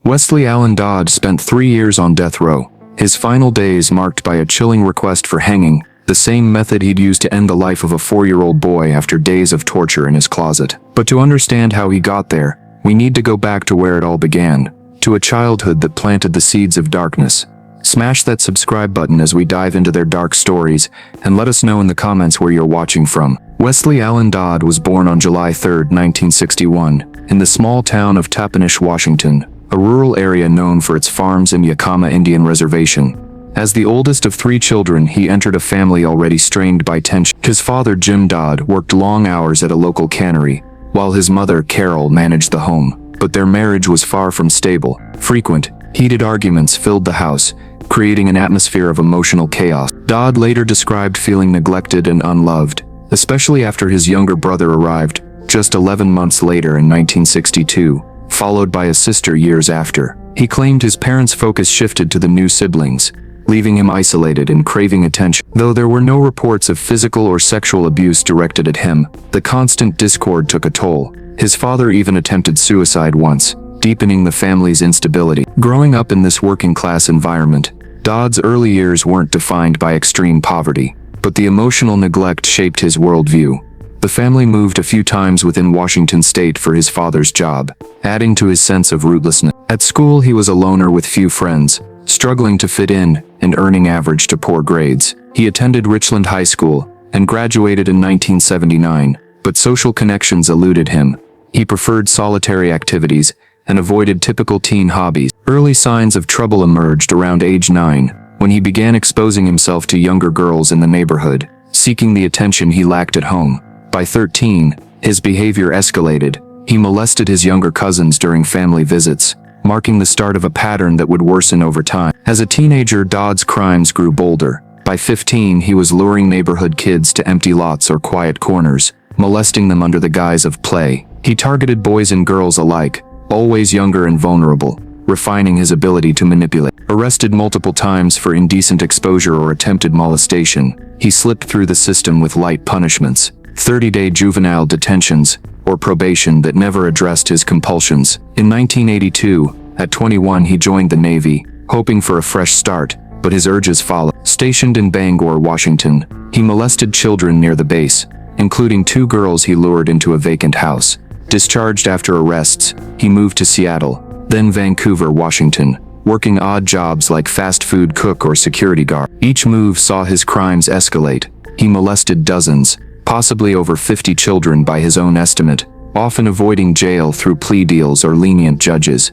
Westley Allan Dodd spent 3 years on death row, his final days marked by a chilling request for hanging, the same method he'd used to end the life of a 4-year-old boy after days of torture in his closet. But to understand how he got there, we need to go back to where it all began, to a childhood that planted the seeds of darkness. Smash that subscribe button as we dive into their dark stories, and let us know in the comments where you're watching from. Westley Allan Dodd was born on July 3, 1961, in the small town of Tappenish, Washington, a rural area known for its farms and Yakama Indian Reservation. As the oldest of 3 children, he entered a family already strained by tension. His father, Jim Dodd, worked long hours at a local cannery, while his mother, Carol, managed the home. But their marriage was far from stable. Frequent, heated arguments filled the house, creating an atmosphere of emotional chaos. Dodd later described feeling neglected and unloved, especially after his younger brother arrived, just 11 months later in 1962, followed by a sister years after. He claimed his parents' focus shifted to the new siblings, leaving him isolated and craving attention. Though there were no reports of physical or sexual abuse directed at him, the constant discord took a toll. His father even attempted suicide once, deepening the family's instability. Growing up in this working-class environment, Dodd's early years weren't defined by extreme poverty, but the emotional neglect shaped his worldview. The family moved a few times within Washington state for his father's job, adding to his sense of rootlessness. At school, he was a loner with few friends, struggling to fit in and earning average to poor grades. He attended Richland High School and graduated in 1979, but social connections eluded him. He preferred solitary activities and avoided typical teen hobbies. Early signs of trouble emerged around age 9, when he began exposing himself to younger girls in the neighborhood, seeking the attention he lacked at home. By 13, his behavior escalated. He molested his younger cousins during family visits, marking the start of a pattern that would worsen over time. As a teenager, Dodd's crimes grew bolder. By 15, he was luring neighborhood kids to empty lots or quiet corners, molesting them under the guise of play. He targeted boys and girls alike, always younger and vulnerable, refining his ability to manipulate. Arrested multiple times for indecent exposure or attempted molestation, he slipped through the system with light punishments, 30-day juvenile detentions, or probation that never addressed his compulsions. In 1982, at 21, he joined the Navy, hoping for a fresh start, but his urges followed. Stationed in Bangor, Washington, he molested children near the base, including 2 girls he lured into a vacant house. Discharged after arrests, he moved to Seattle, then Vancouver, Washington, working odd jobs like fast food cook or security guard. Each move saw his crimes escalate. He molested dozens, possibly over 50 children by his own estimate, often avoiding jail through plea deals or lenient judges.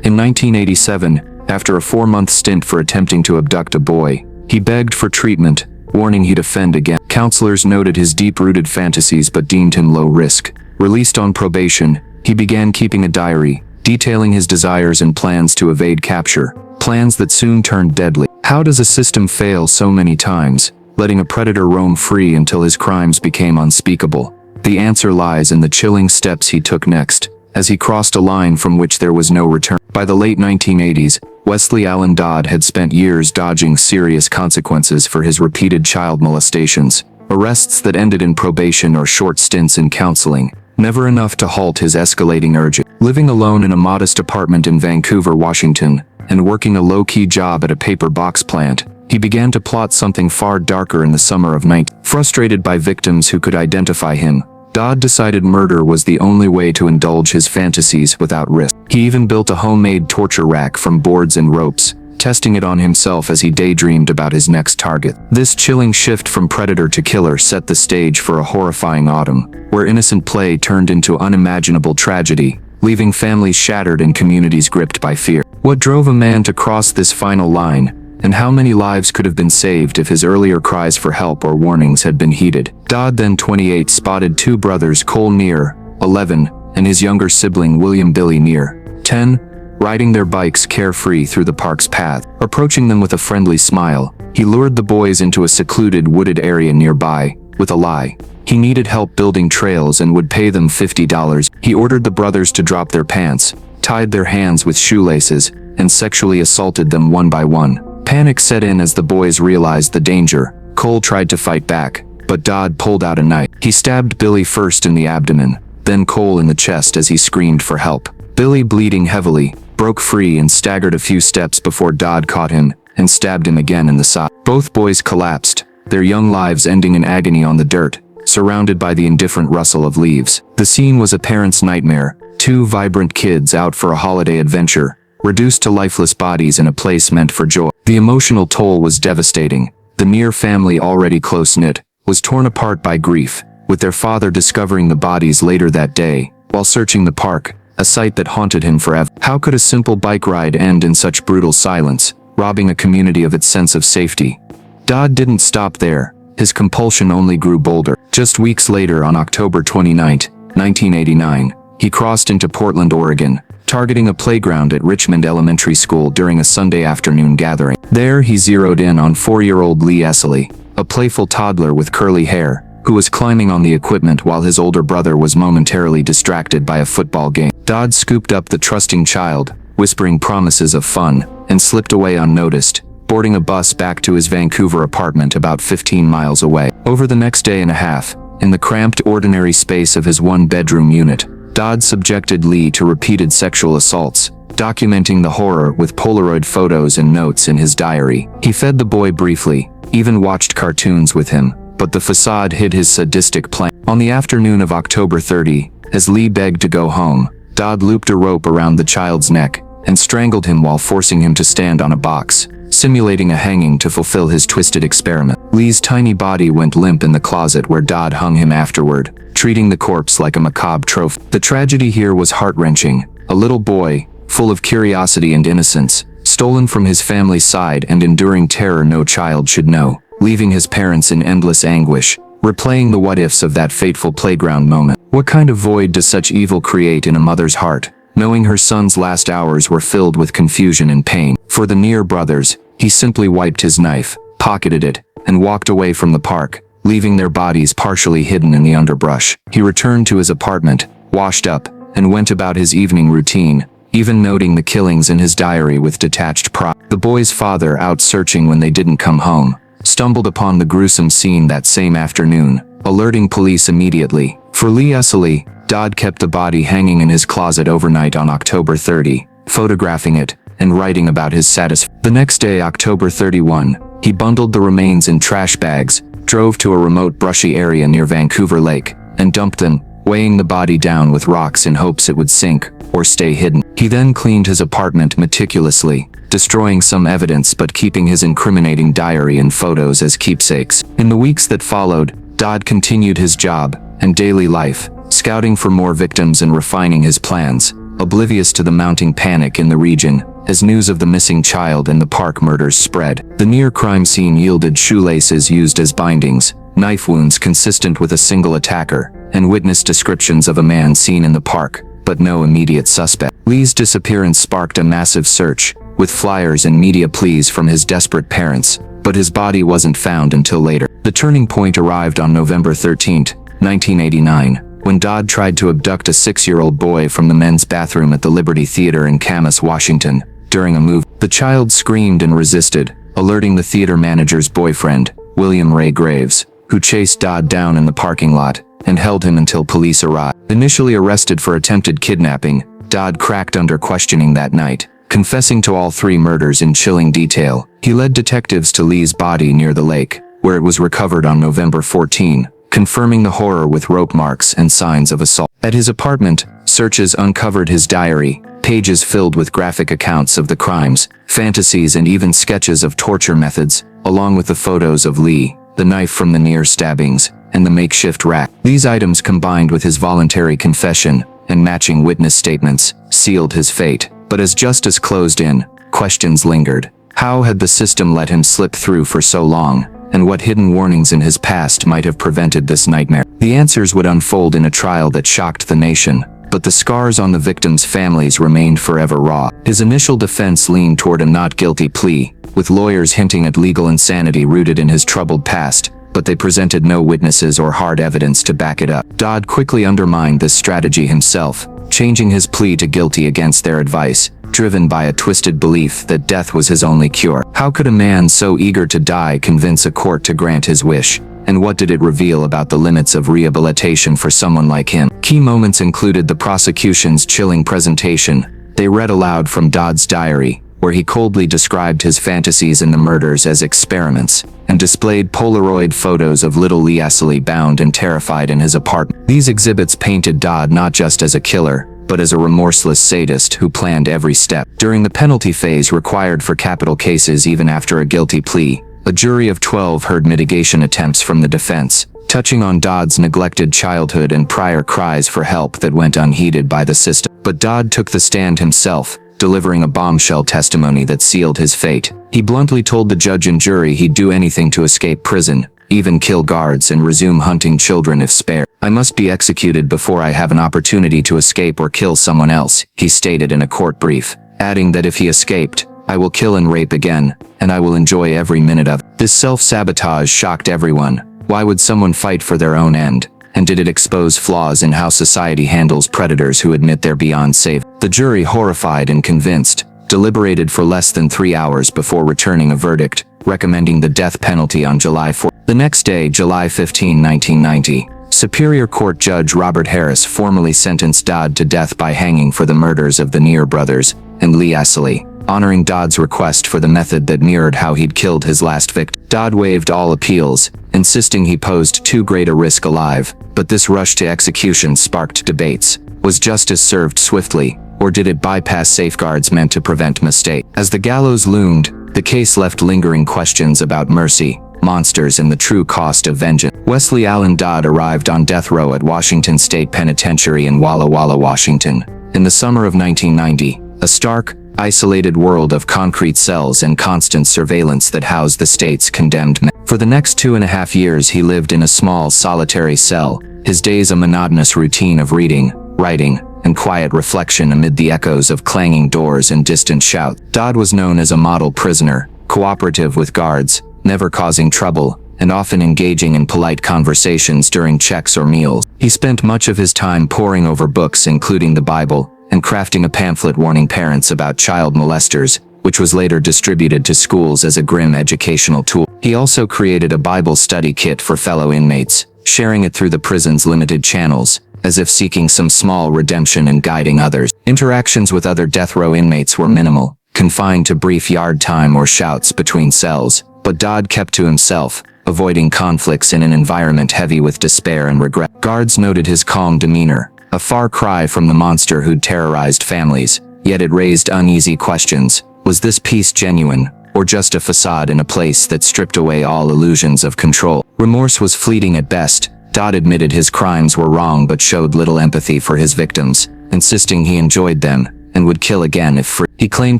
In 1987, after a 4-month stint for attempting to abduct a boy, he begged for treatment, warning he'd offend again. Counselors noted his deep-rooted fantasies but deemed him low risk. Released on probation, he began keeping a diary, detailing his desires and plans to evade capture, plans that soon turned deadly. How does a system fail so many times, letting a predator roam free until his crimes became unspeakable? The answer lies in the chilling steps he took next, as he crossed a line from which there was no return. By the late 1980s, Westley Allan Dodd had spent years dodging serious consequences for his repeated child molestations, arrests that ended in probation or short stints in counseling, never enough to halt his escalating urges. Living alone in a modest apartment in Vancouver, Washington, and working a low-key job at a paper box plant, he began to plot something far darker in the summer of 19. Frustrated by victims who could identify him, Dodd decided murder was the only way to indulge his fantasies without risk. He even built a homemade torture rack from boards and ropes, testing it on himself as he daydreamed about his next target. This chilling shift from predator to killer set the stage for a horrifying autumn, where innocent play turned into unimaginable tragedy, leaving families shattered and communities gripped by fear. What drove a man to cross this final line? And how many lives could have been saved if his earlier cries for help or warnings had been heeded? Dodd, then 28, spotted 2 brothers, Cole Neer, 11, and his younger sibling William Billy Neer, 10, riding their bikes carefree through the park's path. Approaching them with a friendly smile, he lured the boys into a secluded wooded area nearby, with a lie. He needed help building trails and would pay them $50. He ordered the brothers to drop their pants, tied their hands with shoelaces, and sexually assaulted them one by one. Panic set in as the boys realized the danger. Cole tried to fight back, but Dodd pulled out a knife. He stabbed Billy first in the abdomen, then Cole in the chest as he screamed for help. Billy, bleeding heavily, broke free and staggered a few steps before Dodd caught him and stabbed him again in the side. Both boys collapsed, their young lives ending in agony on the dirt, surrounded by the indifferent rustle of leaves. The scene was a parent's nightmare, two vibrant kids out for a holiday adventure, reduced to lifeless bodies in a place meant for joy. The emotional toll was devastating. The Neer family, already close-knit, was torn apart by grief, with their father discovering the bodies later that day, while searching the park, a sight that haunted him forever. How could a simple bike ride end in such brutal silence, robbing a community of its sense of safety? Dodd didn't stop there. His compulsion only grew bolder. Just weeks later, on October 29, 1989, he crossed into Portland, Oregon, targeting a playground at Richmond Elementary School during a Sunday afternoon gathering. There, he zeroed in on 4-year-old Lee Iseli, a playful toddler with curly hair, who was climbing on the equipment while his older brother was momentarily distracted by a football game. Dodd scooped up the trusting child, whispering promises of fun, and slipped away unnoticed, boarding a bus back to his Vancouver apartment about 15 miles away. Over the next day and a half, in the cramped, ordinary space of his one-bedroom unit, Dodd subjected Lee to repeated sexual assaults, documenting the horror with Polaroid photos and notes in his diary. He fed the boy briefly, even watched cartoons with him, but the facade hid his sadistic plan. On the afternoon of October 30, as Lee begged to go home, Dodd looped a rope around the child's neck and strangled him while forcing him to stand on a box, simulating a hanging to fulfill his twisted experiment. Lee's tiny body went limp in the closet where Dodd hung him afterward, treating the corpse like a macabre trophy. The tragedy here was heart-wrenching. A little boy, full of curiosity and innocence, stolen from his family's side and enduring terror no child should know, leaving his parents in endless anguish, replaying the what-ifs of that fateful playground moment. What kind of void does such evil create in a mother's heart, knowing her son's last hours were filled with confusion and pain? For the Neer brothers, he simply wiped his knife, pocketed it, and walked away from the park, leaving their bodies partially hidden in the underbrush. He returned to his apartment, washed up, and went about his evening routine, even noting the killings in his diary with detached pride. The boy's father, out searching when they didn't come home, stumbled upon the gruesome scene that same afternoon, alerting police immediately. For Lee Iseli, Dodd kept the body hanging in his closet overnight on October 30, photographing it and writing about his satisfaction. The next day, October 31, he bundled the remains in trash bags, drove to a remote brushy area near Vancouver Lake, and dumped them, weighing the body down with rocks in hopes it would sink or stay hidden. He then cleaned his apartment meticulously, destroying some evidence but keeping his incriminating diary and photos as keepsakes. In the weeks that followed, Dodd continued his job and daily life, scouting for more victims and refining his plans, oblivious to the mounting panic in the region as news of the missing child and the park murders spread. The Neer crime scene yielded shoelaces used as bindings, knife wounds consistent with a single attacker, and witness descriptions of a man seen in the park, but no immediate suspect. Lee's disappearance sparked a massive search, with flyers and media pleas from his desperate parents, but his body wasn't found until later. The turning point arrived on November 13, 1989, when Dodd tried to abduct a 6-year-old boy from the men's bathroom at the Liberty Theater in Camas, Washington, during a movie. The child screamed and resisted, alerting the theater manager's boyfriend, William Ray Graves, who chased Dodd down in the parking lot and held him until police arrived. Initially arrested for attempted kidnapping, Dodd cracked under questioning that night, confessing to all 3 murders in chilling detail. He led detectives to Lee's body near the lake, where it was recovered on November 14, confirming the horror with rope marks and signs of assault. At his apartment, searches uncovered his diary, pages filled with graphic accounts of the crimes, fantasies and even sketches of torture methods, along with the photos of Lee, the knife from the Neer stabbings, and the makeshift rack. These items, combined with his voluntary confession and matching witness statements, sealed his fate. But as justice closed in, questions lingered. How had the system let him slip through for so long? And what hidden warnings in his past might have prevented this nightmare? The answers would unfold in a trial that shocked the nation, but the scars on the victims' families remained forever raw. His initial defense leaned toward a not guilty plea, with lawyers hinting at legal insanity rooted in his troubled past, but they presented no witnesses or hard evidence to back it up. Dodd quickly undermined this strategy himself, changing his plea to guilty against their advice, driven by a twisted belief that death was his only cure. How could a man so eager to die convince a court to grant his wish? And what did it reveal about the limits of rehabilitation for someone like him? Key moments included the prosecution's chilling presentation, They read aloud from Dodd's diary, where he coldly described his fantasies in the murders as experiments, and displayed Polaroid photos of little Iseli bound and terrified in his apartment. These exhibits painted Dodd not just as a killer, but as a remorseless sadist who planned every step. During the penalty phase required for capital cases even after a guilty plea, a jury of 12 heard mitigation attempts from the defense, touching on Dodd's neglected childhood and prior cries for help that went unheeded by the system. But Dodd took the stand himself, delivering a bombshell testimony that sealed his fate. He bluntly told the judge and jury he'd do anything to escape prison, even kill guards and resume hunting children if spared. "I must be executed before I have an opportunity to escape or kill someone else," he stated in a court brief, adding that if he escaped, "I will kill and rape again, and I will enjoy every minute of it." This self-sabotage shocked everyone. Why would someone fight for their own end? And did it expose flaws in how society handles predators who admit they're beyond save? The jury, horrified and convinced, deliberated for less than 3 hours before returning a verdict, recommending the death penalty on July 4. The next day, July 15, 1990, Superior Court Judge Robert Harris formally sentenced Dodd to death by hanging for the murders of the Neer brothers and Iseli, honoring Dodd's request for the method that mirrored how he'd killed his last victim. Dodd waived all appeals, insisting he posed too great a risk alive, but this rush to execution sparked debates. Was justice served swiftly, or did it bypass safeguards meant to prevent mistake? As the gallows loomed, the case left lingering questions about mercy, monsters, and the true cost of vengeance. Westley Allan Dodd arrived on death row at Washington State Penitentiary in Walla Walla, Washington, in the summer of 1990, a stark, isolated world of concrete cells and constant surveillance that housed the state's condemned men. For the next 2.5 years he lived in a small, solitary cell, his days a monotonous routine of reading, writing, and quiet reflection amid the echoes of clanging doors and distant shouts. Dodd was known as a model prisoner, cooperative with guards, never causing trouble, and often engaging in polite conversations during checks or meals. He spent much of his time poring over books including the Bible, and crafting a pamphlet warning parents about child molesters, which was later distributed to schools as a grim educational tool. He also created a Bible study kit for fellow inmates, sharing it through the prison's limited channels, as if seeking some small redemption and guiding others. Interactions with other death row inmates were minimal, confined to brief yard time or shouts between cells, but Dodd kept to himself, avoiding conflicts in an environment heavy with despair and regret. Guards noted his calm demeanor, a far cry from the monster who'd terrorized families, yet it raised uneasy questions. Was this peace genuine, or just a facade in a place that stripped away all illusions of control? Remorse was fleeting at best. Dodd admitted his crimes were wrong but showed little empathy for his victims, insisting he enjoyed them, and would kill again if free. He claimed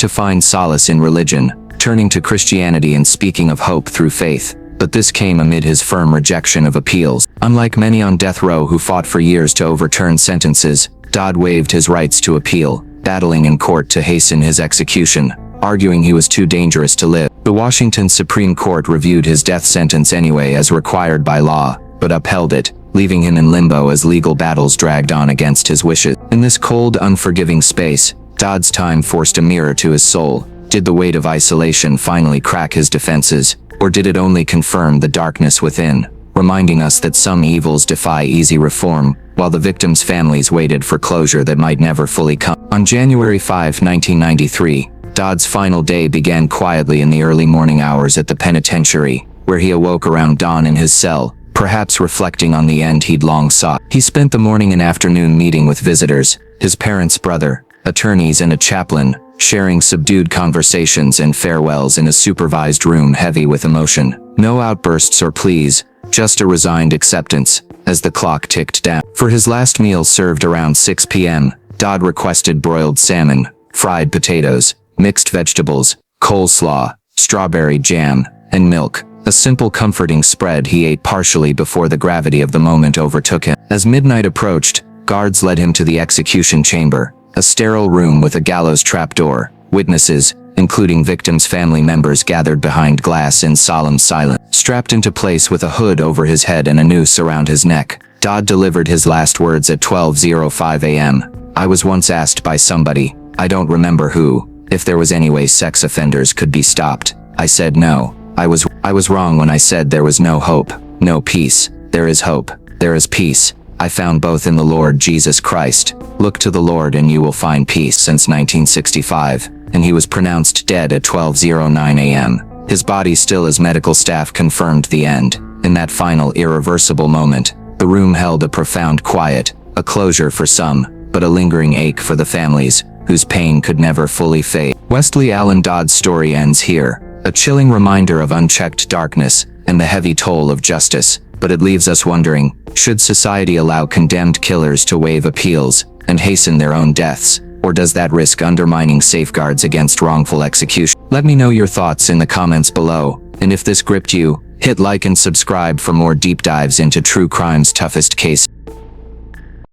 to find solace in religion, turning to Christianity and speaking of hope through faith, but this came amid his firm rejection of appeals. Unlike many on death row who fought for years to overturn sentences, Dodd waived his rights to appeal, battling in court to hasten his execution, arguing he was too dangerous to live. The Washington Supreme Court reviewed his death sentence anyway as required by law, but upheld it, leaving him in limbo as legal battles dragged on against his wishes. In this cold, unforgiving space, Dodd's time forced a mirror to his soul. Did the weight of isolation finally crack his defenses, or did it only confirm the darkness within, reminding us that some evils defy easy reform, while the victims' families waited for closure that might never fully come? On January 5, 1993, Dodd's final day began quietly in the early morning hours at the penitentiary, where he awoke around dawn in his cell, perhaps reflecting on the end he'd long sought. He spent the morning and afternoon meeting with visitors, his parents' brother, attorneys, and a chaplain, sharing subdued conversations and farewells in a supervised room heavy with emotion. No outbursts or pleas, just a resigned acceptance, as the clock ticked down. For his last meal served around 6 p.m., Dodd requested broiled salmon, fried potatoes, mixed vegetables, coleslaw, strawberry jam, and milk. A simple, comforting spread he ate partially before the gravity of the moment overtook him. As midnight approached, guards led him to the execution chamber, a sterile room with a gallows trapdoor. Witnesses, including victims' family members, gathered behind glass in solemn silence. Strapped into place with a hood over his head and a noose around his neck, Dodd delivered his last words at 12:05 a.m. "I was once asked by somebody, I don't remember who, if there was any way sex offenders could be stopped. I said no. I was wrong when I said there was no hope, no peace. There is hope, there is peace, I found both in the Lord Jesus Christ. Look to the Lord and you will find peace. Since 1965, and he was pronounced dead at 12:09 a.m. His body still, as medical staff confirmed the end. In that final irreversible moment, the room held a profound quiet, a closure for some, but a lingering ache for the families, whose pain could never fully fade. Westley Allan Dodd's story ends here, a chilling reminder of unchecked darkness and the heavy toll of justice, but it leaves us wondering, should society allow condemned killers to waive appeals and hasten their own deaths, or does that risk undermining safeguards against wrongful execution? Let me know your thoughts in the comments below, and if this gripped you, hit like and subscribe for more deep dives into true crime's toughest cases.